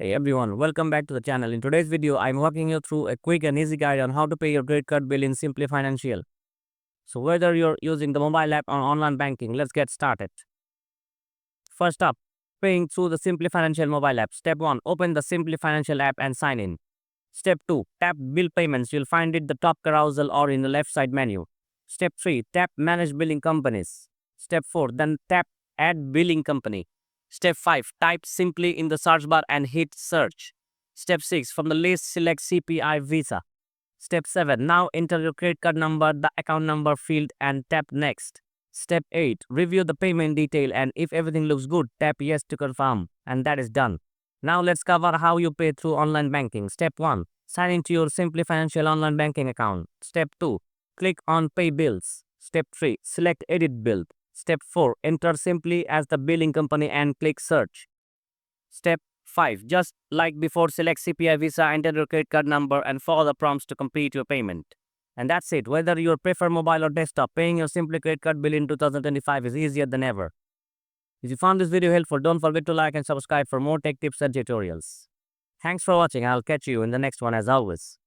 Hey everyone, welcome back to the channel. In today's video, I'm walking you through a quick and easy guide on how to pay your credit card bill in Simplii Financial. So whether you're using the mobile app or online banking, let's get started. First up, paying through the Simplii Financial mobile app. Step 1, open the Simplii Financial app and sign in. Step 2, tap bill payments. You'll find it the top carousel or in the left side menu. Step 3, tap manage billing companies. Step 4, then tap add billing company. Step 5, type Simplii in the search bar and hit search. Step 6, from the list select CPI Visa. Step 7, now enter your credit card number, the account number field and tap next. Step 8, review the payment detail and if everything looks good, tap yes to confirm and that is done. Now let's cover how you pay through online banking. Step 1, sign into your Simplii Financial online banking account. Step 2, click on pay bills. Step 3, select edit bill. Step 4, enter Simplii as the billing company and click search. Step 5, just like before, select CPI Visa, enter your credit card number and follow the prompts to complete your payment. And that's it. Whether you prefer mobile or desktop, paying your Simplii credit card bill in 2025 is easier than ever. If you found this video helpful, don't forget to like and subscribe for more tech tips and tutorials. Thanks for watching. I'll catch you in the next one as always.